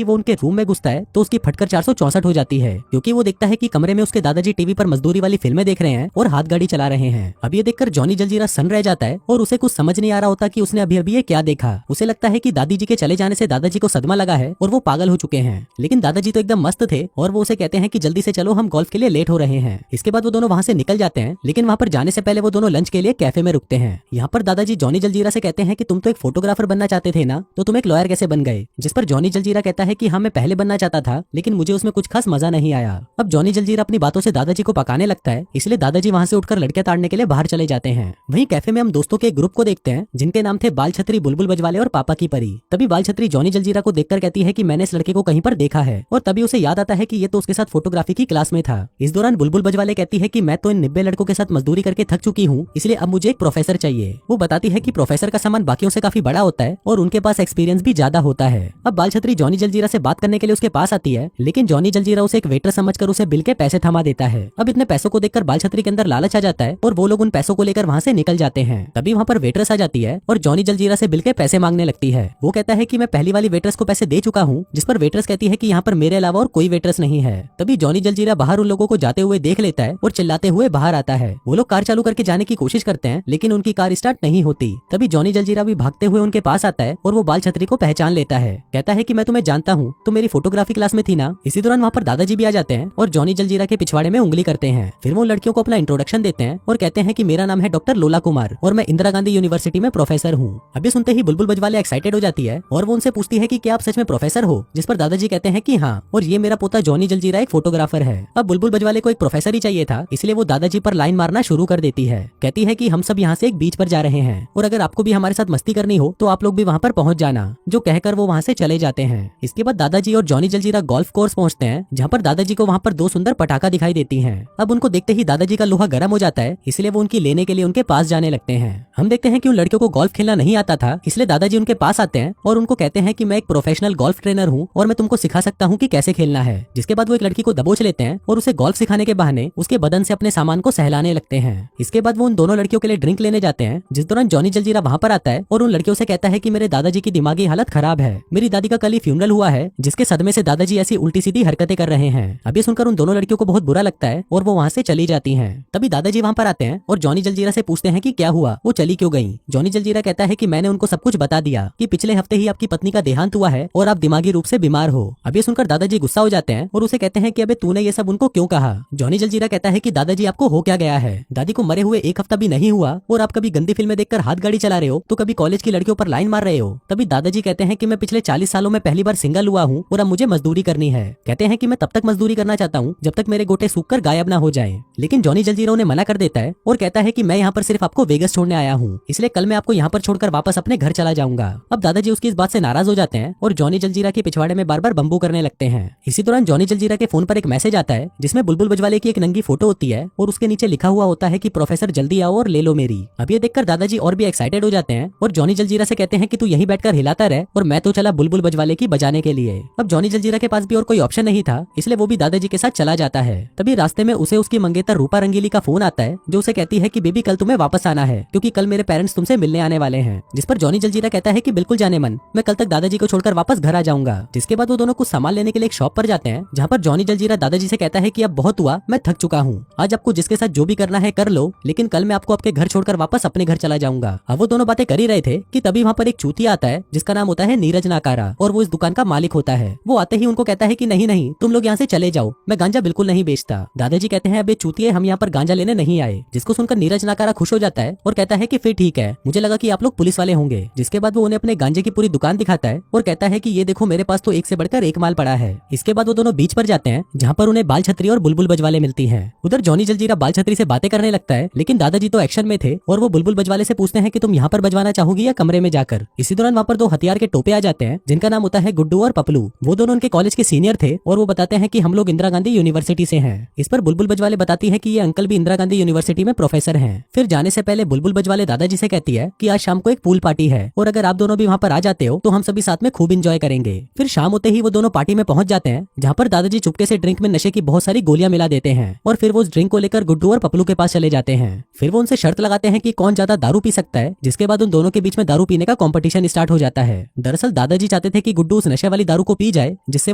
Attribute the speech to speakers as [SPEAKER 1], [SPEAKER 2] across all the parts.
[SPEAKER 1] कि वो उनके रूम में घुसता है तो उसकी फटकर 464 हो जाती है, क्योंकि वो देखता है कि कमरे में उसके दादाजी टीवी पर मजदूरी वाली फिल्में देख रहे हैं और हाथ गाड़ी चला रहे हैं। अब ये देखकर जॉनी जलजीरा सन रह जाता है और उसे कुछ समझ नहीं आ रहा होता कि उसने अभी अभी ये क्या देखा। उसे लगता है कि दादी जी के चले जाने से दादाजी को सदमा लगा है और वो पागल हो चुके हैं, लेकिन दादाजी तो एकदम मस्त थे और वो उसे कहते हैं कि जल्दी से चलो, हम गोल्फ के लिए लेट हो रहे हैं। इसके बाद वो दोनों वहाँ से निकल जाते हैं, लेकिन वहाँ पर जाने से पहले वो दोनों लंच के लिए कैफे में रुकते हैं। यहाँ पर दादाजी जॉनी जलजीरा से कहते हैं कि तुम तो एक फोटोग्राफर बनना चाहते थे ना, तो तुम एक लॉयर कैसे बन गए? जिस पर जॉनी जलजीरा कहता है कि हाँ, मैं पहले बनना चाहता था, लेकिन मुझे उसमें कुछ खास मजा नहीं आया। अब जॉनी जलजीरा अपनी बातों से दादाजी को पकाने लगता है, इसलिए दादाजी वहाँ से उठकर लड़के ताड़ने के लिए बाहर चले जाते हैं। वहीं कैफे में हम दोस्तों के एक ग्रुप को देखते हैं जिनके नाम थे बाल छतरी, बुलबुल बजवाले और पापा की परी। तभी बाल छतरी जॉनी जलजीरा को देखकर कहती है कि मैंने इस लड़के को कहीं पर देखा है, और तभी उसे याद आता है कि ये तो उसके साथ फोटोग्राफी की क्लास में था। इस दौरान बुलबुल बजवाले कहती है कि मैं तो इन 90 लड़कों के साथ मजदूरी करके थक चुकी हूँ, इसलिए अब मुझे एक प्रोफेसर चाहिए। वो बताती है कि प्रोफेसर का सामान बाकियों से काफी बड़ा होता है और उनके पास एक्सपीरियंस भी ज्यादा होता है। अब बाल छतरी जॉनी जलजीरा से बात करने के लिए उसके पास आती है, लेकिन जॉनी जलजीरा उसे एक वेटर समझकर उसे बिल के पैसे थमा देता है। अब इतने पैसों को देखकर बाल छतरी के अंदर लालच आ जाता है और वो लोग उन पैसों को लेकर वहाँ से निकल जाते हैं। तभी वहाँ पर वेटरेस आ जाती है और जॉनी जलजीरा से बिल के पैसे मांगने लगती है। वो कहता है कि मैं पहली वाली वेटरेस को पैसे दे चुका हूँ, जिस पर वेटरेस कहती है कि यहाँ पर मेरे अलावा और कोई वेटरेस नहीं है। तभी जॉनी जलजीरा बाहर उन लोगों को जाते हुए देख लेता है और चिल्लाते हुए बाहर आता है। वो लोग कार चालू करके जाने की कोशिश करते हैं, लेकिन उनकी कार स्टार्ट नहीं होती। तभी जॉनी जलजीरा भी भागते हुए उनके पास आता है और वो बाल छतरी को पहचान लेता है। कहता है कि मैं तुम्हें जानता हूँ, तुम मेरी फोटोग्राफी क्लास में थी ना। इसी दौरान वहाँ पर दादाजी भी आ जाते हैं और जॉनी जलजीरा के पिछवाड़े में उंगली करते हैं। फिर वो लड़कियों को अपना इंट्रोडक्शन देते हैं और कहते हैं कि मेरा नाम है डॉक्टर लोला कुमार और मैं इंदिरा गांधी यूनिवर्सिटी में प्रोफेसर हूँ। अभी सुनते ही बुलबुल बजवाले एक्साइटेड हो जाती है और वो उनसे पूछती है कि क्या आप सच में प्रोफेसर हो? जिस पर दादाजी कहते हैं कि हाँ, और ये मेरा पोता जॉनी जलजीरा एक फोटोग्राफर है। अब बुलबुल बजवाले को एक प्रोफेसर ही चाहिए था, इसलिए वो दादाजी पर लाइन मारना शुरू कर देती है। कहती है कि हम सब यहाँ से एक बीच पर जा रहे हैं और अगर आपको भी हमारे साथ मस्ती करनी हो तो आप लोग भी वहाँ पर पहुँच जाना। जो कहकर वो वहाँ से चले जाते हैं। इसके बाद दादाजी और जॉनी जलजीरा गोल्फ कोर्स पहुँचते हैं, जहाँ पर दादाजी को वहाँ पर दो सुंदर पटाखा दिखाई देती हैं। अब उनको देखते ही दादाजी का लोहा गर्म हो जाता है, इसलिए वो उनकी लेने के लिए उनके पास जाने लगते हैं। हम देखते हैं कि उन लड़कियों को गोल्फ खेलना नहीं आता था, इसलिए दादाजी उनके पास आते हैं और उनको कहते हैं कि मैं एक प्रोफेशनल गोल्फ ट्रेनर हूँ और मैं तुमको सिखा सकता हूँ कि कैसे खेलना है। जिसके बाद वो एक लड़की को दबोच लेते हैं और उसे गोल्फ सिखाने के बहाने उसके बदन से अपने सामान को सहलाने लगते हैं। इसके बाद वो उन दोनों लड़कियों के लिए ड्रिंक लेने जाते हैं, जिस दौरान जॉनी जलजीरा वहाँ पर आता है और उन लड़कियों से कहता है कि मेरे दादाजी की दिमागी हालत खराब है। मेरी दादी का कल ही फ्यूनरल हुआ है, जिसके सदमे से दादाजी ऐसी उल्टी सीधी हरकतें कर रहे हैं। अभी सुनकर उन दोनों लड़कियों को बहुत बुरा लगता है और वो वहाँ से चली जाती हैं। तभी दादाजी वहाँ पर आते हैं और जॉनी जलजीरा से पूछते हैं कि क्या हुआ, वो चली क्यों गई। जॉनी जलजीरा कहता है कि मैंने उनको सब कुछ बता दिया कि पिछले हफ्ते ही आपकी पत्नी का देहांत हुआ है और आप दिमागी रूप से बीमार हो। अब ये सुनकर दादाजी गुस्सा हो जाते हैं और उसे कहते हैं कि अबे तूने ये सब उनको क्यों कहा। जॉनी जलजीरा कहता है कि दादाजी आपको हो क्या गया है, दादी को मरे हुए एक हफ्ता भी नहीं हुआ और आप कभी गंदी फिल्में देखकर हाथ गाड़ी चला रहे हो तो कभी कॉलेज की लड़कियों पर लाइन मार रहे हो। तभी दादाजी कहते हैं कि मैं पिछले 40 सालों में पहली बार सिंगल हुआ हूँ और अब मुझे मजदूरी करनी है। कहते हैं कि मैं तब तक मजदूरी करना चाहता हूँ जब तक मेरे गोटे सूखकर गायब ना हो जाए, लेकिन जॉनी जलजीरा उन्हें मना कर देता है और कहता है कि मैं यहाँ पर सिर्फ आपको वेगस छोड़ने आया हूँ, इसलिए कल मैं आपको यहाँ पर छोड़कर वापस अपने घर चला जाऊंगा। अब दादाजी उसकी इस बात से नाराज हो जाते हैं और जॉनी जलजीरा के पिछवाड़े में बार बार बम्बू करने लगते हैं। इसी दौरान जॉनी जलजीरा के फोन पर एक मैसेज आता है जिसमें बुलबुल बजवाले की एक नंगी फोटो होती है और उसके नीचे लिखा हुआ होता है कि प्रोफेसर जल्दी आओ और ले लो मेरी। अब ये देखकर दादाजी और भी एक्साइटेड हो जाते हैं और जॉनी जलजीरा से कहते हैं कि तू यहीं बैठकर हिलाता रह और मैं तो चला बुलबुल बजवाले की बजाने के लिए। अब जॉनी जलजीरा के पास भी और कोई ऑप्शन नहीं था, इसलिए वो भी दादाजी के साथ चला जाता है। तभी रास्ते में उसे उसकी मंगेतर रूपा रंगीली का फोन आता है जो उसे कहती है कि बेबी कल तुम्हें वापस आना है क्योंकि कल मेरे पेरेंट्स तुमसे मिलने आने वाले हैं। जिस पर जॉनी जलजीरा कहता है कि बिल्कुल जाने मन, मैं कल तक दादाजी को छोड़कर वापस घर आ जाऊंगा। जिसके बाद वो दोनों कुछ सामान लेने के लिए एक शॉप पर जाते हैं, जहाँ पर जॉनी जलजीरा दादाजी से कहता है कि अब बहुत हुआ, मैं थक चुका हूँ, आज आपको जिसके साथ जो भी करना है कर लो, लेकिन कल मैं आपको आपके घर छोड़कर वापस अपने घर चला जाऊंगा। अब वो दोनों बातें कर ही रहे थे कि तभी वहाँ पर एक चूतिया आता है जिसका नाम होता है नीरज नाकारा और वो इस दुकान का मालिक होता है। वो आते ही उनको कहता है कि नहीं नहीं, तुम लोग यहाँ से चले जाओ, मैं गांजा बिल्कुल नहीं बेचता। दादाजी कहते हैं अबे चूतिए, हम यहाँ पर गांजा लेने नहीं आए। जिसको सुनकर नीरज नाकारा खुश हो जाता है और कहता है कि फिर ठीक है, मुझे लगा कि आप लोग पुलिस वाले होंगे। जिसके बाद वो उन्हें अपने गांजे की पूरी दुकान दिखाता है और कहता है कि ये देखो मेरे पास तो एक से बढ़कर एक माल पड़ा है। इसके बाद वो दोनों बीच पर जाते हैं जहाँ पर उन्हें बाल छतरी और बुलबुल बजवाले मिलती हैं। उधर जॉनी जलजीरा बाल छतरी से बातें करने लगता है, लेकिन दादाजी तो एक्शन में थे और वो बुलबुल बजवाले से पूछते हैं कि तुम यहाँ पर बजवाना चाहोगी या कमरे में जाकर। इसी दौरान वहाँ पर दो हथियार के टोपे आ जाते हैं जिनका नाम होता है गुड्डू और पपलू। वो दोनों उनके कॉलेज के सीनियर थे और वो बताते हैं कि हम लोग इंदिरा गांधी यूनिवर्सिटी से हैं। इस पर बुलबुल बजवाले बताती है कि ये अंकल भी इंदिरा गांधी यूनिवर्सिटी में प्रोफेसर हैं। फिर जाने से पहले बुलबुल बजवाले दादाजी से कहती है कि आज शाम को एक पूल पार्टी है और अगर आप दोनों भी वहाँ पर आ जाते हो तो हम सभी साथ में खूब इंजॉय करेंगे। फिर शाम होते ही वो दोनों पार्टी में पहुंच जाते हैं जहाँ पर दादाजी चुपके से ड्रिंक में नशे की बहुत सारी गोलियां मिला देते हैं और फिर वो उस ड्रिंक को लेकर गुड्डू और पपलू के पास चले जाते हैं। फिर वो उनसे शर्त लगाते हैं कि कौन ज्यादा दारू पी सकता है, जिसके बाद उन दोनों के बीच में दारू पीने का कंपटीशन स्टार्ट हो जाता है। दरअसल दादाजी चाहते थे कि गुड्डू उस नशे वाली दारू को पी जाए, जिससे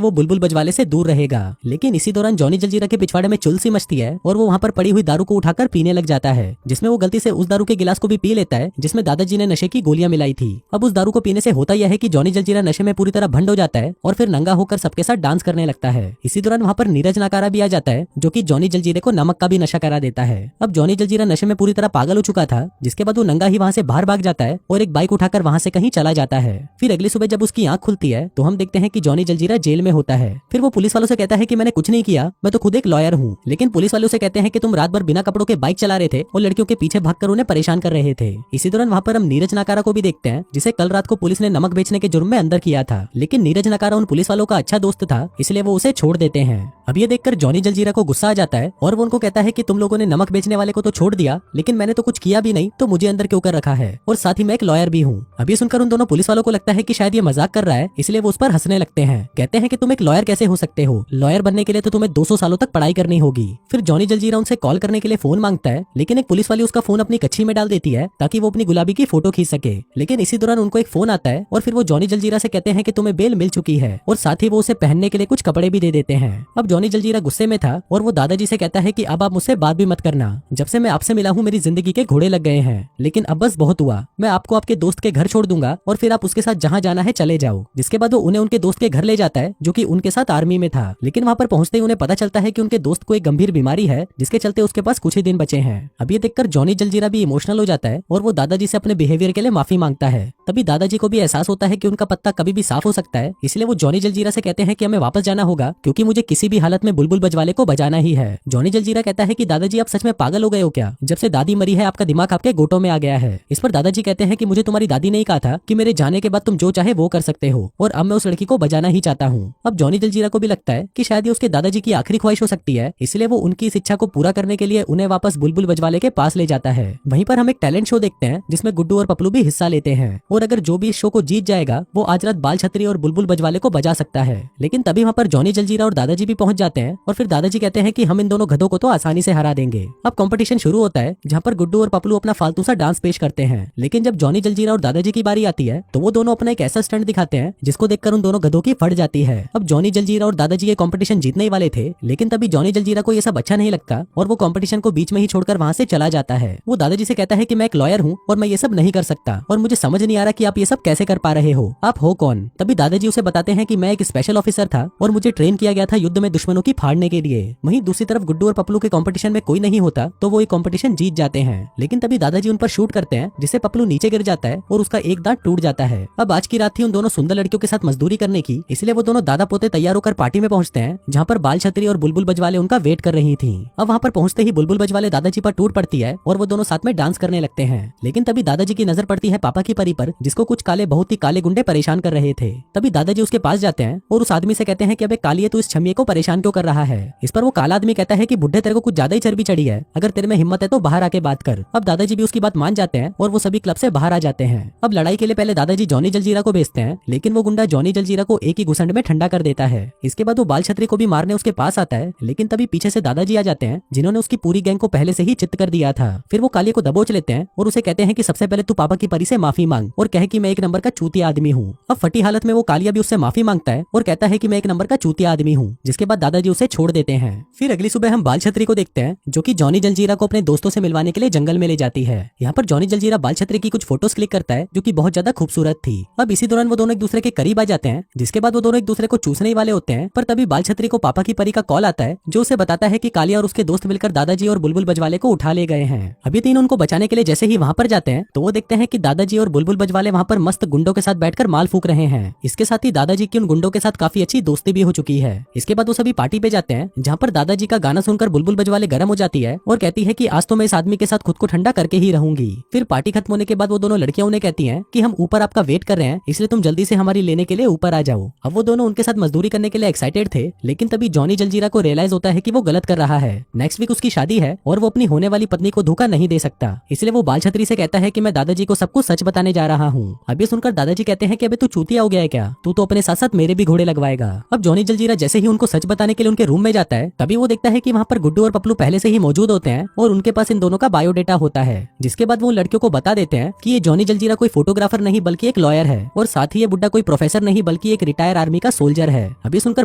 [SPEAKER 1] वो बुलबुल बजवाले से दूर रहेगा। लेकिन इसी दौरान जॉनी जलजीरा के पिछवाड़े में चुल सी मचती है और वो वहाँ पर पड़ी हुई दारू को उठाकर पीने लग जाता है, जिसमें वो गलती से उस दारू के गिलास को भी पी लेता है जिसमें दादाजी ने नशे की गोलियां मिलाई थी। अब उस दारू को पीने से होता यह है कि जॉनी जलजीरा नशे में पूरी तरह भंड हो जाता है और फिर नंगा होकर सबके साथ डांस करने लगता है। इसी दौरान वहाँ पर नीरज नाकारा भी आ जाता है, जो कि जॉनी जलजीरे को नमक का भी नशा करा देता है। अब जॉनी जलजीरा नशे में पूरी तरह पागल हो चुका था, जिसके बाद वो नंगा ही वहाँ से बाहर भाग जाता है और एक बाइक उठाकर वहाँ से कहीं चला जाता है। फिर अगली सुबह जब उसकी आंख खुलती है तो हम देखते हैं कि जॉनी जलजीरा जेल में होता है। फिर वो पुलिस वालों से कहता है कि मैंने कुछ नहीं किया, मैं तो खुद एक लॉयर हूँ। लेकिन पुलिस वालों से कहते हैं कि तुम रात भर बिना कपड़ों के बाइक चला रहे थे और लड़कियों के पीछे भागकर उन्हें परेशान कर रहे थे। इसी दौरान वहाँ पर हम नीरज नाकारा को भी देखते हैं, जिसे कल रात को पुलिस ने नमक बेचने के जुर्म में अंदर किया था। लेकिन नीरज नाकारा उन पुलिस वालों का अच्छा दोस्त था, इसलिए वो उसे छोड़ देते हैं। अब ये देखकर जॉनी जलजीरा को गुस्सा आ जाता है और वो उनको कहता है कि तुम लोगों ने नमक बेचने वाले को तो छोड़ दिया, लेकिन मैंने तो कुछ किया भी नहीं, तो मुझे अंदर क्यों कर रखा है, और साथ ही मैं एक लॉयर भी हूँ। अब ये सुनकर उन दोनों पुलिस वालों को लगता है कि शायद ये मजाक कर रहा है, इसलिए वो उस पर हंसने लगते हैं। कहते हैं कि तुम एक लॉयर कैसे हो सकते हो, लॉयर बनने के लिए तो तुम्हें 200 सालों तक पढ़ाई करनी होगी। फिर जॉनी जलजीरा उनसे कॉल करने के लिए फोन मांगता है, लेकिन एक पुलिस वाली उसका फोन अपनी कच्छी में डाल देती है ताकि वो अपनी गुलाबी की फोटो खींच सके। लेकिन इसी दौरान उनको एक फोन आता है और फिर वो जॉनी जलजीरा से कहते हैं कि तुम्हें बेल मिल चुकी है, और साथ ही वो उसे पहनने के लिए कुछ कपड़े भी दे देते हैं। अब जॉनी जलजीरा गुस्से में था और वो दादाजी से कहता है कि अब आप मुझसे बात भी मत करना, जब से मैं आपसे मिला हूँ मेरी जिंदगी के घोड़े लग गए हैं, लेकिन अब बस बहुत हुआ, मैं आपको आपके दोस्त के घर छोड़ दूंगा और फिर आप उसके साथ जहाँ जाना है चले जाओ। जिसके बाद वो उन्हें उनके दोस्त के घर ले जाता है, जो कि उनके साथ आर्मी में था। लेकिन वहाँ पर पहुंचते ही उन्हें पता चलता है कि उनके दोस्त को एक गंभीर बीमारी है, जिसके चलते उसके पास कुछ ही दिन बचे हैं। अब ये देखकर जॉनी जलजीरा भी इमोशनल हो जाता है और वो दादाजी से अपने बिहेवियर के लिए माफी मांगता है। तभी दादाजी को भी एहसास होता है कि उनका पत्ता कभी भी साफ हो सकता है, इसलिए वो जॉनी जलजीरा से कहते हैं कि हमें वापस जाना होगा, क्योंकि मुझे किसी भी हालत में बुलबुल बजवाले को बजाना ही है। जॉनी जलजीरा कहता है कि दादाजी आप सच में पागल हो गए हो क्या, जब से दादी मरी है आपका दिमाग आपके गोटों में आ गया है। इस पर दादाजी कहते हैं कि मुझे तुम्हारी दादी ने ही कहा था कि मेरे जाने के बाद तुम जो चाहे वो कर सकते हो, और अब मैं उस लड़की को बजाना ही चाहता हूँ। अब जॉनी जलजीरा को भी लगता है कि शायद ये उसके दादाजी की आखिरी ख्वाहिश हो सकती है, इसलिए वो उनकी इस इच्छा को पूरा करने के लिए उन्हें वापस बुलबुल बजवाले के पास ले जाता है। वहीं पर हम एक टैलेंट शो देखते हैं जिसमें गुड्डू और पपलू भी हिस्सा लेते हैं, और अगर जो भी इस शो को जीत जाएगा वो आज रात बाल छतरी और बुलबुल बजवाले को बजा सकता है। लेकिन तभी वहाँ पर जॉनी जलजीरा और दादाजी भी पहुंच जाते हैं, और फिर दादाजी कहते हैं कि हम इन दोनों गधों को तो आसानी से हरा देंगे। अब कंपटीशन शुरू होता है, जहाँ पर गुड्डू और पपलू अपना फालतू सा डांस पेश करते हैं। लेकिन जब जॉनी जलजीरा और दादाजी की बारी आती है तो वो दोनों अपना एक ऐसा स्टंट दिखाते हैं जिसको देखकर उन दोनों गधों की फट जाती है। अब जॉनी जलजीरा और दादाजी ये कंपटीशन जीतने ही वाले थे, लेकिन तभी जॉनी जलजीरा को ये सब अच्छा नहीं लगता और वो कंपटीशन को बीच में ही छोड़कर वहाँ से चला जाता है। वो दादाजी से कहता है कि मैं एक लॉयर हूँ और मैं ये सब नहीं कर सकता, और मुझे समझ नहीं आ रहा कि आप ये सब कैसे कर पा रहे हो, आप हो कौन। तभी दादाजी उसे बताते हैं कि मैं एक स्पेशल ऑफिसर था और मुझे ट्रेन किया गया था युद्ध में दुश्मनों की फाड़ने के लिए। वहीं दूसरी तरफ गुड्डू और पपलू के कंपटीशन में कोई नहीं होता तो वो ये कंपटीशन जीत जाते हैं। लेकिन तभी दादाजी उन पर शूट करते हैं, जिससे पपलू नीचे गिर जाता है और उसका एक दांत टूट जाता है। अब आज की रात थी उन दोनों सुंदर लड़कियों के साथ मजदूरी करने की, इसलिए वो दोनों दादा पोते तैयार होकर पार्टी में पहुंचते हैं, जहाँ पर बाल छतरी और बुलबुल बजवाले उनका वेट कर रही थी। अब वहाँ पर पहुंचते ही बुलबुल बजवाले दादाजी पर टूट पड़ती है और वो दोनों साथ में डांस करने लगते हैं। लेकिन तभी दादाजी की नजर पड़ती है पापा की परी पर, जिसको कुछ काले बहुत ही काले गुंडे परेशान कर रहे थे। तभी दादाजी उसके पास जाते हैं और उस आदमी से कहते हैं कि अबे कालिए तू इस छमिये को परेशान क्यों कर रहा है। इस पर वो काला आदमी कहता है कि बुड्ढे तेरे को कुछ ज्यादा ही चर्बी चढ़ी है, अगर तेरे में हिम्मत है तो बाहर आके बात कर। अब दादाजी भी उसकी बात मान जाते हैं और वो सभी क्लब से बाहर आ जाते हैं। अब लड़ाई के लिए पहले दादाजी जॉनी जलजीरा को भेजते हैं, लेकिन वो गुंडा जॉनी जलजीरा को एक ही घुसंड में ठंडा कर देता है। इसके बाद वो बाल छतरी को भी मारने उसके पास आता है, लेकिन तभी पीछे से दादाजी आ जाते हैं, जिन्होंने उसकी पूरी गैंग को पहले से ही चित कर दिया था। फिर वो कालिए को दबोच लेते हैं और उसे कहते हैं कि सबसे पहले तू पापा की परी से माफी मांग और कहे कि मैं एक नंबर का चूतिया आदमी हूँ। अब फटी हालत में वो कालिया भी उससे माफी मांगता है और कहता है कि मैं एक नंबर का चूतिया आदमी हूँ, जिसके बाद दादाजी उसे छोड़ देते हैं। फिर अगली सुबह हम बाल छतरी को देखते हैं, जो कि जॉनी जलजीरा को अपने दोस्तों से मिलवाने के लिए जंगल में ले जाती है। यहाँ पर जॉनी जलजीरा बाल छतरी की कुछ फोटोज क्लिक करता है, जो कि बहुत ज्यादा खूबसूरत थी। अब इसी दौरान वो दोनों एक दूसरे के करीब आ जाते हैं, जिसके बाद वो दोनों एक दूसरे को चूसने वाले होते हैं। पर तभी बाल छतरी को पापा की परी का कॉल आता है, जो उसे बताता है कि कालिया और उसके दोस्त मिलकर दादाजी और बुलबुल बजवाले को उठा ले गए हैं। अभी तीन उनको बचाने के लिए जैसे ही वहाँ पर जाते हैं तो वो देखते हैं कि दादाजी और बुलबुल बजवाले वहाँ पर मस्त गुंडों के साथ बैठकर माल फूक रहे हैं। इसके साथ ही दादाजी की उन गुंडों के साथ काफी अच्छी दोस्ती भी हो चुकी है। इसके बाद वो सभी पार्टी पे जाते हैं, जहाँ पर दादाजी का गाना सुनकर बुलबुल बजवाले गर्म हो जाती है और कहती है कि आज तो मैं इस आदमी के साथ खुद को ठंडा करके ही रहूंगी। फिर पार्टी खत्म होने के बाद वो दोनों लड़कियां उन्हें कहती हैं कि हम ऊपर आपका वेट कर रहे हैं, इसलिए तुम जल्दी से हमारी लेने के लिए ऊपर आ जाओ। अब वो दोनों उनके साथ मजदूरी करने के लिए एक्साइटेड थे, लेकिन तभी जॉनी जलजीरा को रियलाइज होता है कि वो गलत कर रहा है। नेक्स्ट वीक उसकी शादी है और वो अपनी होने वाली पत्नी को धोखा नहीं दे सकता, इसलिए वो बाल छतरी से कहता है कि मैं दादाजी को सब कुछ सच बताने जा रहा हूँ। अब ये सुनकर दादाजी कहते हैं कि अबे तू चूतिया हो गया है क्या, तू तो अपने साथ साथ मेरे भी घोड़े लगवाएगा। अब जॉनी जलजीरा जैसे ही उनको सच बताने के लिए उनके रूम में जाता है, तभी वो देखता है कि वहाँ पर गुड्डू और पपलू पहले से ही मौजूद होते हैं और उनके पास इन दोनों का बायोडेटा होता है। जिसके बाद वो लड़कियों को बता देते हैं कि ये जॉनी जलजीरा कोई फोटोग्राफर नहीं बल्कि एक लॉयर है, और साथ ही ये बुड्ढा कोई प्रोफेसर नहीं नहीं बल्कि एक रिटायर आर्मी का सोल्जर है। अभी सुनकर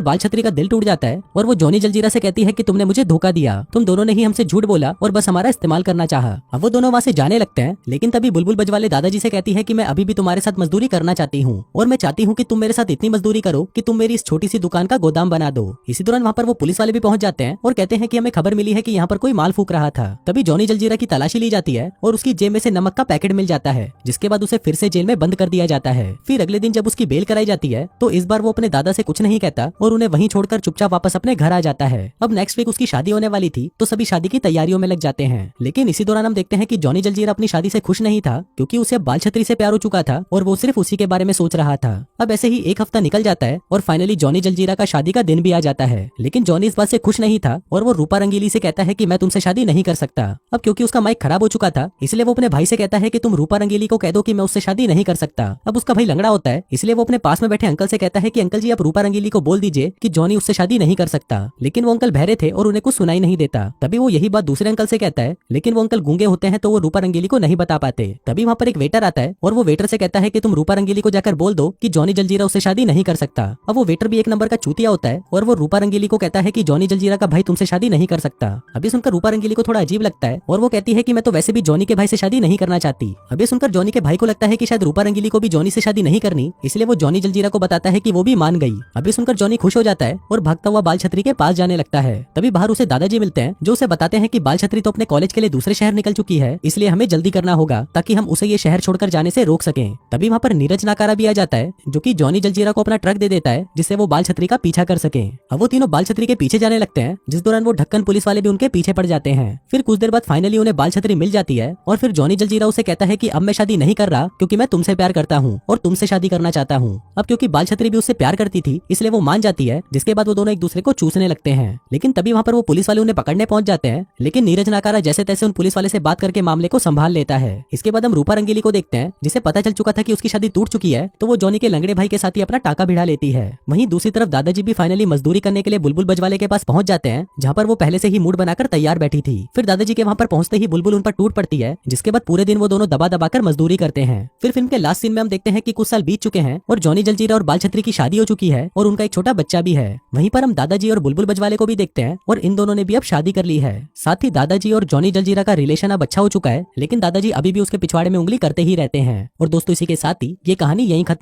[SPEAKER 1] बाल छत्री का दिल टूट जाता है और वो जॉनी जलजीरा से कहती है कि तुमने मुझे धोखा दिया, तुम दोनों ने ही हमसे झूठ बोला और बस हमारा इस्तेमाल करना चाहा। अब वो दोनों वहाँ से जाने लगते हैं, लेकिन तभी बुलबुल बजवाले दादाजी से कहती है कि मैं अभी भी तुम्हारे साथ मजदूरी करना चाहती हूँ और मैं चाहती हूँ कि तुम मेरे साथ इतनी मजदूरी करो कि तुम मेरी इस छोटी सी दुकान का गोदाम बना दो। इसी दौरान वहाँ पर वो पुलिस वाले भी पहुंच जाते हैं और कहते हैं कि हमें खबर मिली है कि यहाँ पर कोई माल फूक रहा था। तभी जॉनी जलजीरा की तलाशी ली जाती है और उसकी जेब में से नमक का पैकेट मिल जाता है, जिसके बाद उसे फिर से जेल में बंद कर दिया जाता है। फिर अगले दिन जब उसकी बेल कराई जाती है तो इस बार वो अपने दादा से कुछ नहीं कहता और उन्हें वहीं छोड़कर चुपचाप वापस अपने घर आ जाता है। अब नेक्स्ट वीक उसकी शादी होने वाली थी तो सभी शादी की तैयारियों में लग जाते हैं, लेकिन इसी दौरान हम देखते हैं कि जॉनी जलजीरा अपनी शादी से खुश नहीं था क्योंकि उसे अब बाल छत्री से प्यार हो चुका था और वो सिर्फ उसी के बारे में सोच रहा था। अब ऐसे ही एक हफ्ता निकल जाता है और फाइनली जॉनी जलजीरा का शादी का दिन भी आ जाता है, लेकिन जॉनी इस बात से खुश नहीं था और वो रूपा रंगीली से कहता है कि मैं तुमसे शादी नहीं कर सकता। अब क्योंकि उसका माइक खराब हो चुका था इसलिए वो अपने भाई से कहता है कि तुम रूपा रंगीली को कह दो कि मैं उससे शादी नहीं कर सकता। अब उसका भाई लंगड़ा होता है इसलिए वो अपने पास में बैठे अंकल से कहता है कि अंकल जी आप रूपा रंगीली को बोल दीजिए कि जॉनी उससे शादी नहीं कर सकता, लेकिन वो अंकल बहरे थे और उन्हें कुछ सुनाई नहीं देता। तभी वो यही बात दूसरे अंकल से कहता है, लेकिन वो अंकल गूंगे होते हैं तो वो रूपा रंगीली को नहीं बता पाते। तभी वहाँ पर एक वेटर आता है और वो वेटर से कहता है कि तुम रूपा रंगीली को जाकर बोल दो कि जॉनी जलजीरा उससे शादी नहीं कर सकता। अब वो वेटर भी एक नंबर का चूतिया होता है और वो रूपा रंगीली को कहता है कि जॉनी जलजीरा का भाई तुमसे शादी नहीं कर सकता। अभी सुनकर रूपा रंगीली को थोड़ा अजीब लगता है और वो कहती है कि मैं तो वैसे भी जॉनी के भाई से शादी नहीं करना चाहती। अभी सुनकर जॉनी के भाई को लगता है कि शायद रूपा रंगीली को भी जॉनी से शादी नहीं करनी, इसलिए वो जॉनी जलजीरा को बताता है कि वो भी मान गई। अभी सुनकर जॉनी खुश हो जाता है और भागता हुआ बाल छत्री के पास जाने लगता है। तभी बाहर उसे दादाजी मिलते हैं जो उसे बताते हैं कि बाल छत्री तो अपने कॉलेज के लिए दूसरे शहर निकल चुकी है, इसलिए हमें जल्दी करना होगा ताकि हम उसे ये शहर छोड़कर जाने से रोक सकें। तभी वहाँ पर नीरज नाकारा भी आ जाता है जो कि जॉनी जलजीरा को अपना ट्रक दे देता है जिससे वो बाल छत्री का पीछा कर सके। अब वो तीनों बाल छत्री के पीछे जाने लगते हैं, जिस दौरान वो ढक्कन पुलिस वाले भी उनके पीछे पड़ जाते हैं। फिर कुछ देर बाद फाइनली उन्हें बाल छत्री मिल जाती है और फिर जॉनी जलजीरा उसे कहता है कि अब मैं शादी नहीं कर रहा क्योंकि मैं तुमसे प्यार करता हूँ और तुमसे शादी करना चाहता हूँ। अब क्योंकि बाल छत्री भी उससे प्यार करती थी इसलिए वो मान जाती है, जिसके बाद वो दोनों एक दूसरे को चूसने लगते हैं। लेकिन तभी वहाँ पर वो पुलिस वाले उन्हें पकड़ने पहुंच जाते हैं, लेकिन नीरज नाकारा जैसे तैसे उन पुलिस वाले से बात करके मामले को संभाल लेता है। इसके बाद हम रूपा रंगीली को देखते हैं जिसे पता चल चुका था कि उसकी शादी टूट चुकी है, तो वो जॉनी के लंगड़े भाई के साथ ही अपना टाका भिड़ा लेती है। वहीं दूसरी तरफ दादाजी भी फाइनली मजदूरी करने के लिए बुलबुल बजवाले के पास पहुंच जाते हैं, जहाँ पर वो पहले से ही मूड बनाकर तैयार बैठी थी। फिर दादाजी के वहाँ पर पहुंचते ही बुलबुल उन पर टूट पड़ती है, जिसके बाद पूरे दिन वो दोनों दबा दबाकर मजदूरी करते हैं। फिर फिल्म के लास्ट सीन में हम देखते हैं कि कुछ साल बीत चुके हैं और जॉनी जलजीरा और बाल छत्री की शादी हो चुकी है और उनका एक छोटा बच्चा भी है। वहीं पर हम दादाजी और बुलबुल बजवाले को भी देखते हैं और इन दोनों ने भी अब शादी कर ली है। साथ ही दादाजी और जॉनी जलजीरा का रिलेशन अब अच्छा हो चुका है, लेकिन दादाजी अभी भी उसके पिछवाड़े में उंगली करते ही रहते हैं। और दोस्तों इसी के साथ ही ये कहानी यहीं खत्म